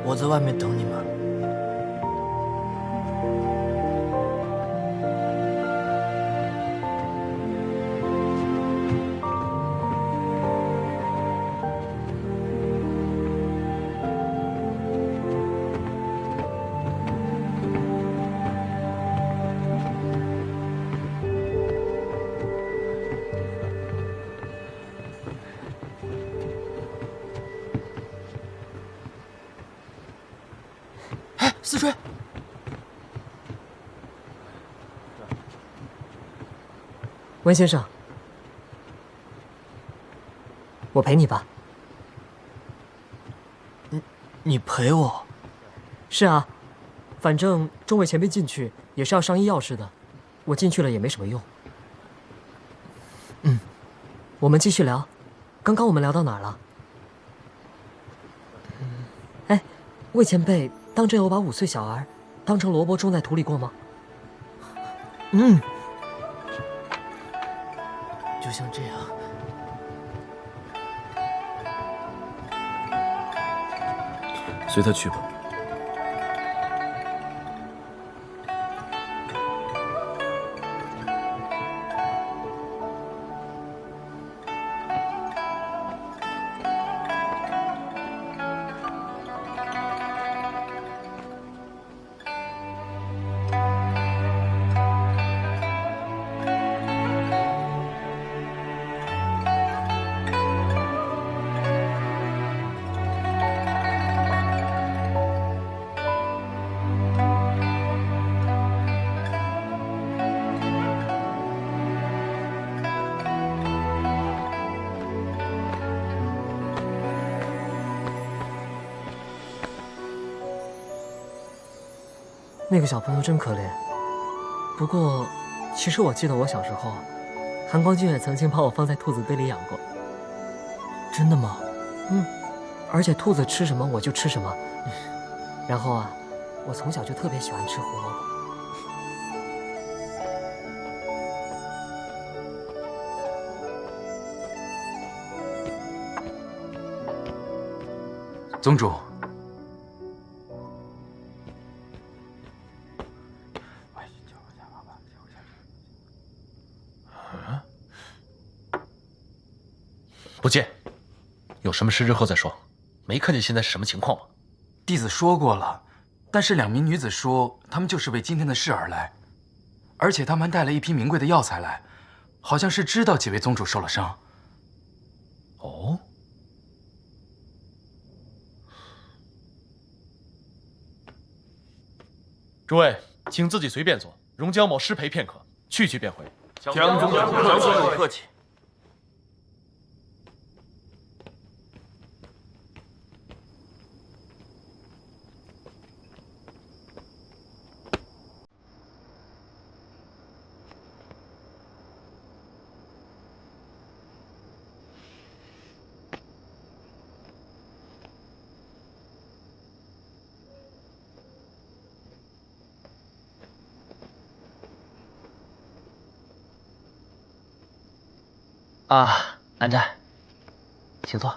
我在外面等你们。思吹，温先生，我陪你吧。你陪我？是啊，反正中尉前辈进去也是要商议要事的，我进去了也没什么用。我们继续聊，刚刚我们聊到哪儿了？哎，魏前辈当真有把5岁小儿当成萝卜种在土里过吗？就像这样。随他去吧。那个小朋友真可怜。不过，其实我记得我小时候，韩光君也曾经把我放在兔子堆里养过。真的吗？而且兔子吃什么我就吃什么。然后啊，我从小就特别喜欢吃胡萝卜。宗主，不见，有什么事日后再说。没看见现在是什么情况吗？弟子说过了，但是2名女子说她们就是为今天的事而来，而且她们还带了一批名贵的药材来，好像是知道几位宗主受了伤。哦，诸位，请自己随便做，容江某失陪片刻，去便回。江宗主客气。啊，安斋，请坐。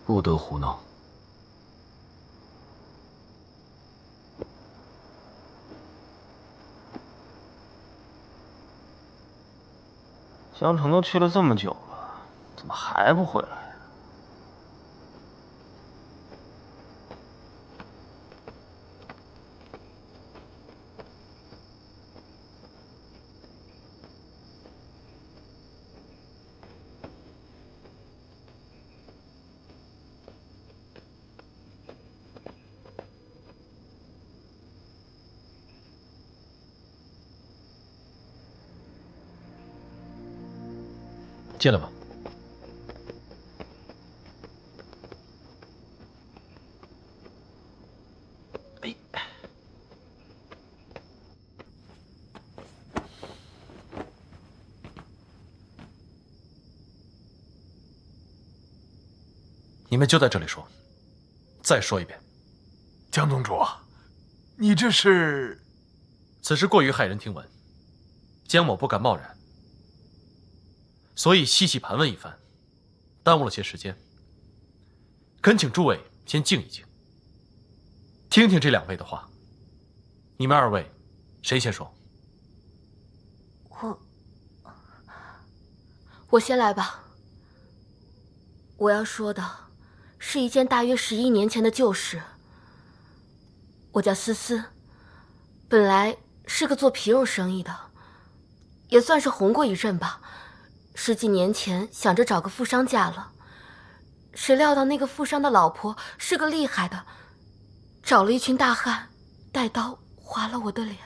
不得胡闹！江城都去了这么久了，怎么还不回来呀？进来吧。你们就在这里说。再说一遍，江宗主，你这是……此事过于骇人听闻，江某不敢贸然，所以细细盘问一番，耽误了些时间。恳请诸位先静一静，听听这两位的话。你们二位，谁先说？我先来吧。我要说的是一件大约11年前的旧事。我叫思思，本来是个做皮肉生意的，也算是红过一阵吧。10几年前想着找个富商嫁了，谁料到那个富商的老婆是个厉害的，找了一群大汉，带刀划了我的脸。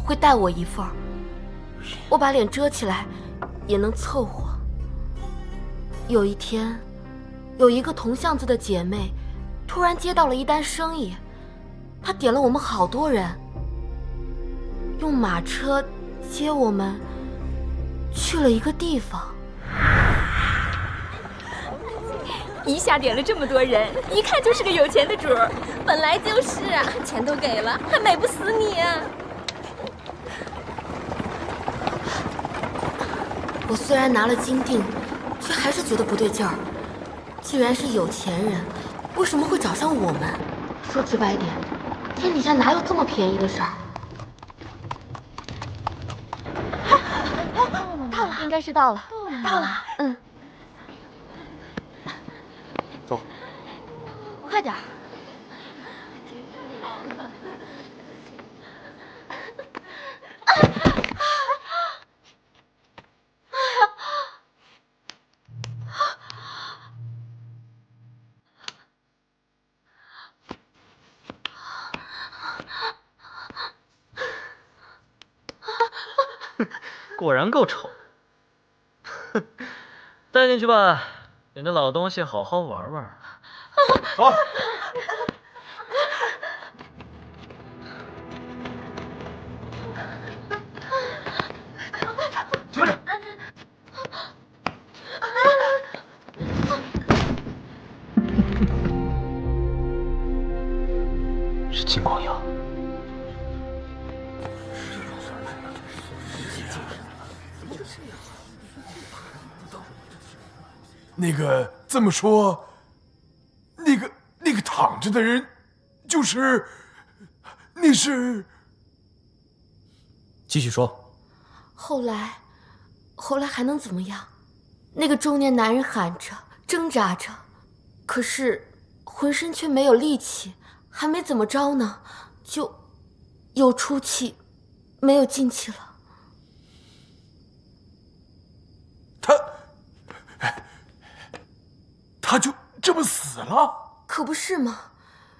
会带我一份儿，我把脸遮起来也能凑合。有一天，有一个同巷子的姐妹突然接到了一单生意，她点了我们好多人，用马车接我们去了一个地方。一下点了这么多人，一看就是个有钱的主儿。本来就是啊，钱都给了，还美不死你啊！我虽然拿了金锭，却还是觉得不对劲儿。既然是有钱人，为什么会找上我们？说直白点，天底下哪有这么便宜的事儿？到了，应该是到了，到了。嗯，走，快点儿。果然够丑，带进去吧，给那老东西好好玩玩。走。接着。是金光瑶。那个这么说，那个躺着的人，就是那是。继续说。后来还能怎么样？那个中年男人喊着，挣扎着，可是浑身却没有力气，还没怎么着呢，就有出气，没有进气了。他就这么死了？可不是吗？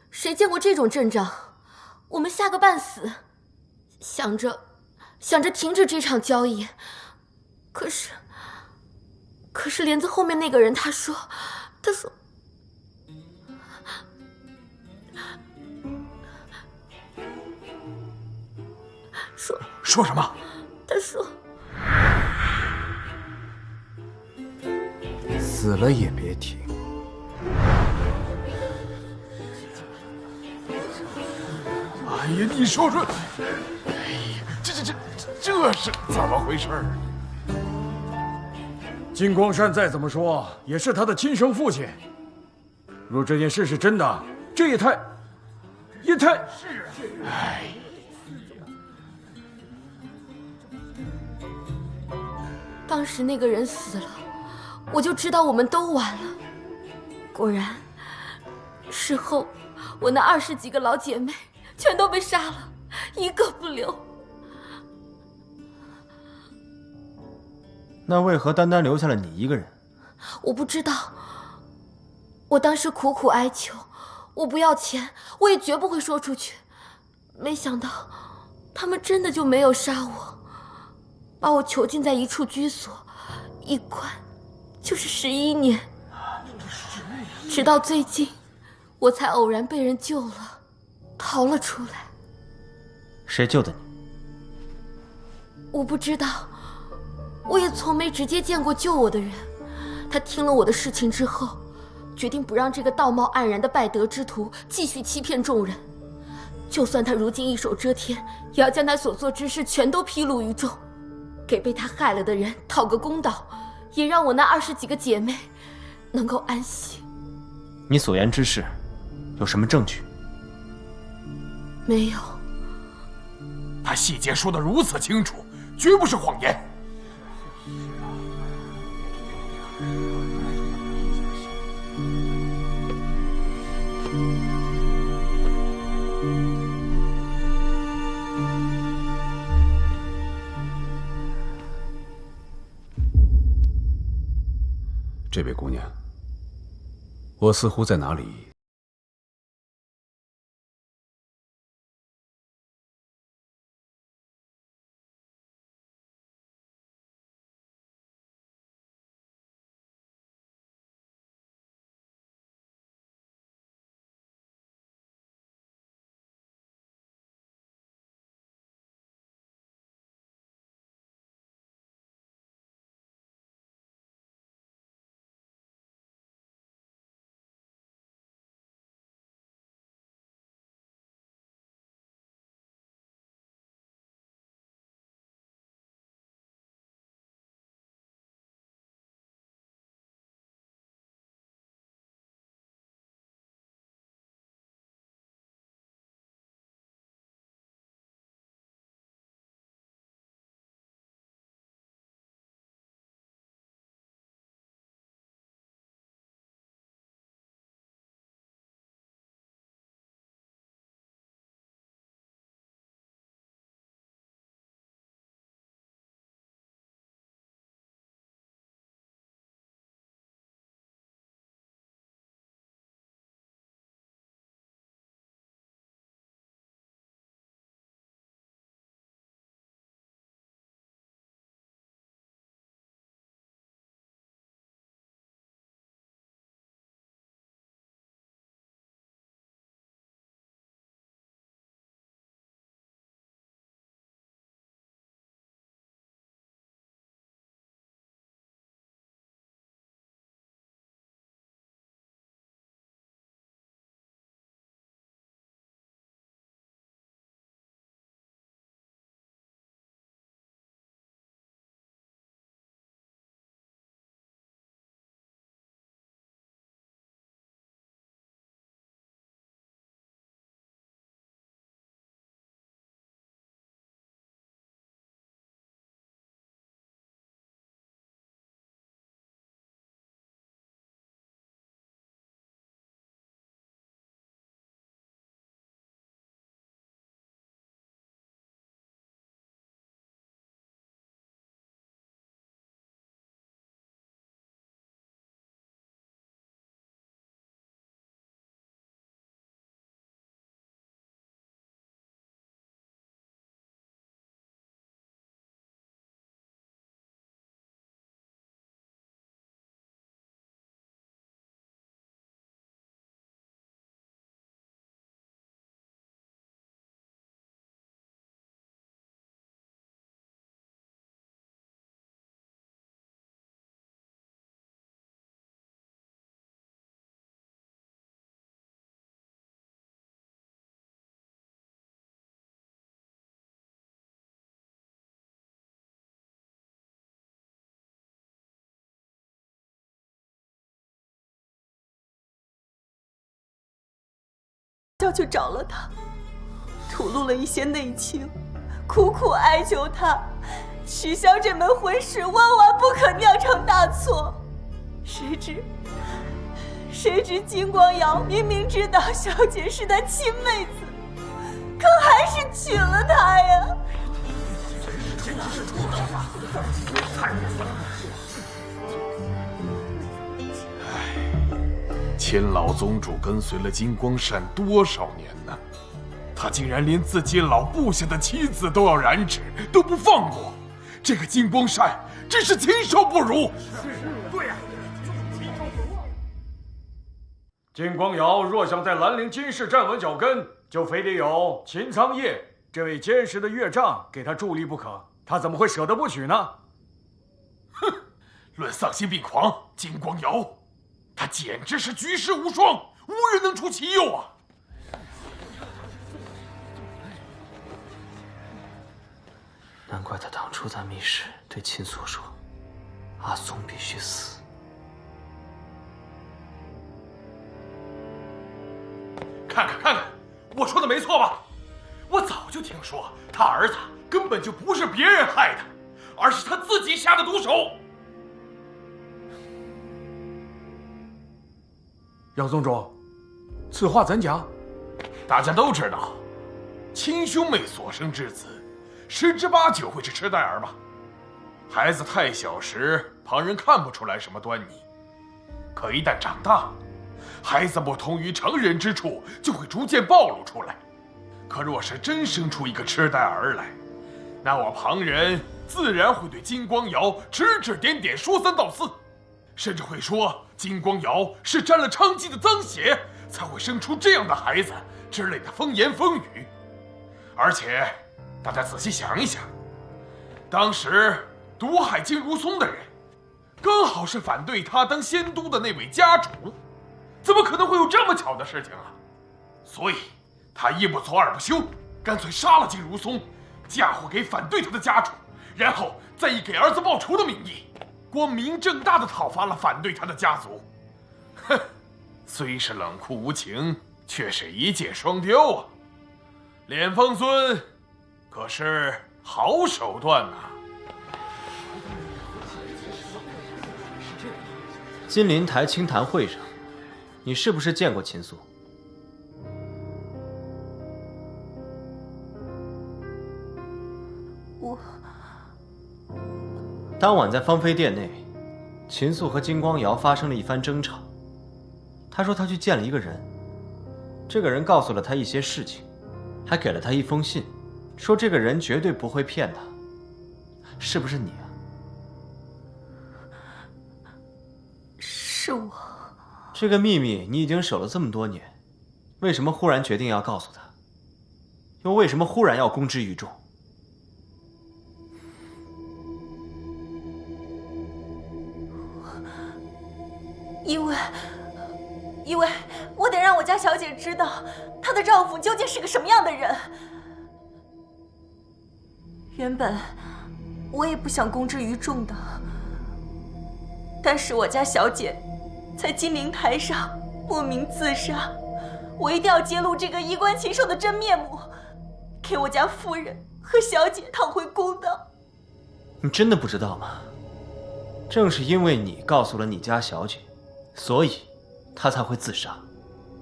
谁见过这种阵仗？我们吓个半死，想着停止这场交易，可是帘子后面那个人他说说什么？他说死了也别停。哎呀，你说说，这是怎么回事？金光善再怎么说也是他的亲生父亲。若这件事是真的，这也太……哎，当时那个人死了，我就知道我们都完了。果然，事后我那20几个老姐妹全都被杀了，一个不留。那为何单单留下了你一个人？我不知道。我当时苦苦哀求，我不要钱，我也绝不会说出去。没想到，他们真的就没有杀我，把我囚禁在一处居所，一关就是11年。直到最近，我才偶然被人救了，逃了出来。谁救的你？我不知道，我也从没直接见过救我的人。他听了我的事情之后，决定不让这个道貌岸然的败德之徒继续欺骗众人。就算他如今一手遮天，也要将他所做之事全都披露于众，给被他害了的人讨个公道，也让我那20几个姐妹能够安息。你所言之事，有什么证据？没有。他细节说得如此清楚，绝不是谎言。这位姑娘，我似乎在哪里就去找了他，吐露了一些内情，苦苦哀求他取消这门婚事，万万不可酿成大错。谁知谁知金光瑶明明知道小姐是他亲妹子，可还是娶了她呀！千老宗主跟随了金光善多少年呢？他竟然连自己老部下的妻子都要染指，都不放过。这个金光善真是禽兽不如！对呀。金光瑶若想在兰陵金氏站稳脚跟，就非得有秦苍叶这位坚实的岳丈给他助力不可。他怎么会舍得不娶呢？哼，论丧心病狂，金光瑶，他简直是举世无双，无人能出其右啊！难怪他当初在密室对秦素说：“阿松必须死。”看看，我说的没错吧？我早就听说他儿子根本就不是别人害的，而是他自己下的毒手。姚宗主，此话怎讲？大家都知道，亲兄妹所生之子，10之8九会是痴呆儿吧？孩子太小时，旁人看不出来什么端倪，可一旦长大，孩子不同于成人之处就会逐渐暴露出来。可若是真生出一个痴呆儿来，那我旁人自然会对金光瑶指指点点，说三道四，甚至会说金光瑶是沾了娼妓的脏血才会生出这样的孩子之类的风言风语。而且大家仔细想一想，当时毒害金如松的人刚好是反对他当仙都的那位家主，怎么可能会有这么巧的事情啊？所以他一不做二不休，干脆杀了金如松，嫁祸给反对他的家主，然后再以给儿子报仇的名义，光明正大的讨伐了反对他的家族。哼，虽是冷酷无情，却是一箭双雕啊！脸风尊可是好手段呐！金陵台清谈会上，你是不是见过秦素？我当晚在芳菲殿内，秦素和金光瑶发生了一番争吵。他说他去见了一个人，这个人告诉了他一些事情，还给了他一封信，说这个人绝对不会骗他。是不是你啊？是我。这个秘密你已经守了这么多年，为什么忽然决定要告诉他？又为什么忽然要公之于众？因为我得让我家小姐知道她的丈夫究竟是个什么样的人。原本我也不想公之于众的，但是我家小姐在金陵台上莫名自杀，我一定要揭露这个衣冠禽兽的真面目，给我家夫人和小姐讨回公道。你真的不知道吗？正是因为你告诉了你家小姐，所以她才会自杀。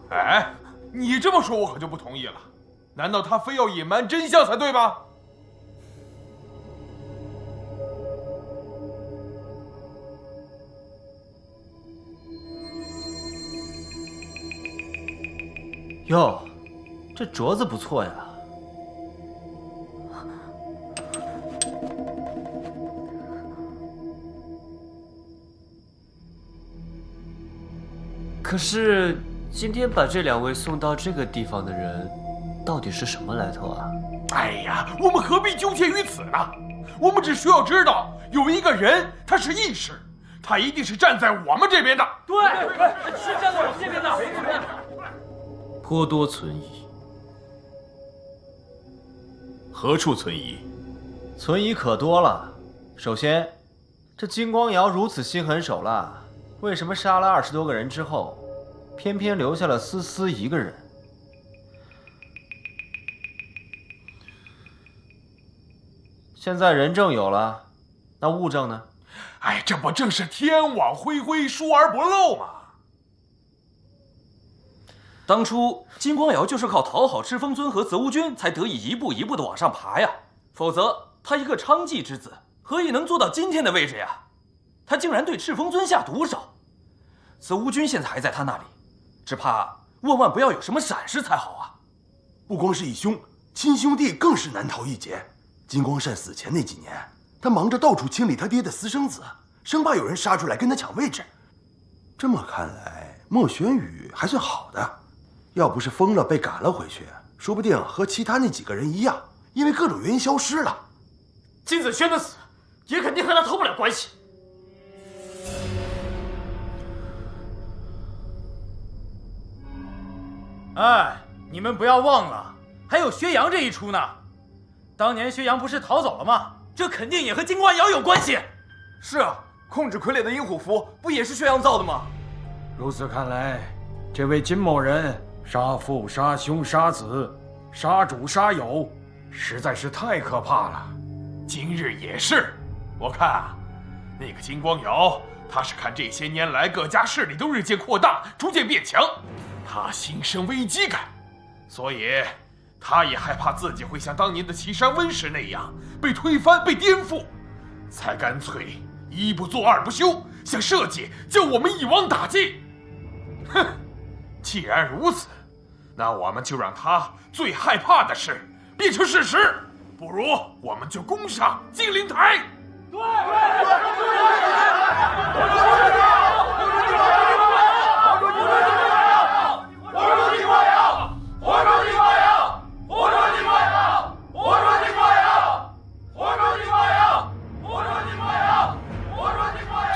哎，你这么说我可就不同意了。难道她非要隐瞒真相才对吗？哟，这镯子不错呀。可是今天把这2位送到这个地方的人，到底是什么来头啊？哎呀，我们何必纠结于此呢？我们只需要知道有一个人他是义士，他一定是站在我们这边的。对，是站在我们这边的。颇多存疑。何处存疑？存疑可多了。首先，这金光瑶如此心狠手辣，为什么杀了20多个人之后，偏偏留下了思思一个人？现在人证有了，那物证呢？哎，这不正是天网恢恢，疏而不漏吗？当初金光瑶就是靠讨好赤峰尊和泽无君，才得以一步一步的往上爬呀。否则，他一个娼妓之子，何以能做到今天的位置呀？他竟然对赤峰尊下毒手，泽无君现在还在他那里，只怕万万不要有什么闪失才好啊！不光是义兄，亲兄弟更是难逃一劫。金光善死前那几年，他忙着到处清理他爹的私生子，生怕有人杀出来跟他抢位置。这么看来，莫玄羽还算好的。要不是疯了被赶了回去，说不定和其他那几个人一样，因为各种原因消失了。金子轩的死，也肯定和他脱不了关系。哎，你们不要忘了，还有薛洋这一出呢。当年薛洋不是逃走了吗？这肯定也和金光瑶有关系。是啊，控制傀儡的阴虎符不也是薛洋造的吗？如此看来，这位金某人杀父、杀兄、杀子、杀主、杀友，实在是太可怕了。今日也是，我看啊，那个金光瑶，他是看这些年来各家势力都日渐扩大，逐渐变强，他心生危机感，所以他也害怕自己会像当年的岐山温氏那样被推翻、被颠覆，才干脆一不做二不休，想设计叫我们一网打尽。哼，既然如此，那我们就让他最害怕的事变成事实。不如我们就攻上金陵台。对，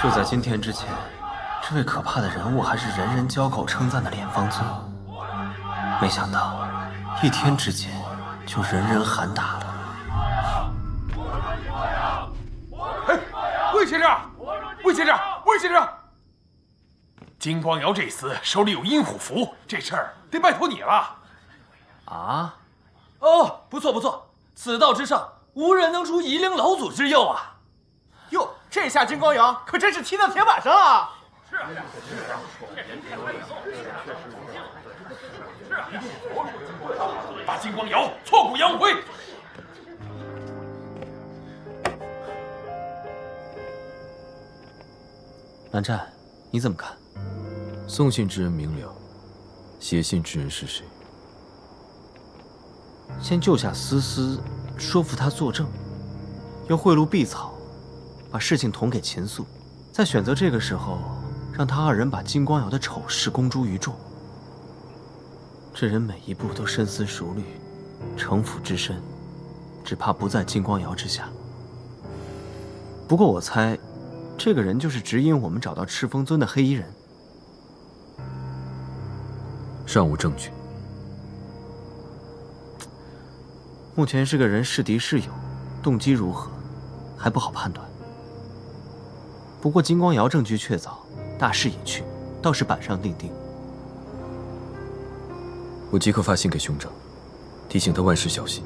就在今天之前，这位可怕的人物还是人人交口称赞的敛方尊，没想到一天之间就人人喊打了。魏先生，魏先生，魏先生，金光瑶这厮手里有阴虎符，这事儿得拜托你了。啊？哦，不错不错，此道之上无人能出夷陵老祖之右啊！哟，这下金光瑶可真是踢到铁板上啊！是啊，把金光瑶挫骨扬灰。南湛，你怎么看？送信之人明了，写信之人是谁？先救下思思，说服他作证，又贿赂碧草，把事情捅给秦素，再选择这个时候，让他二人把金光瑶的丑事公诸于众。这人每一步都深思熟虑，城府之深，只怕不在金光瑶之下。不过我猜，这个人就是指引我们找到赤峰尊的黑衣人。尚无证据。目前是个人是敌是友，动机如何，还不好判断。不过金光瑶证据确凿，大势已去，倒是板上钉钉。我即刻发信给兄长，提醒他万事小心。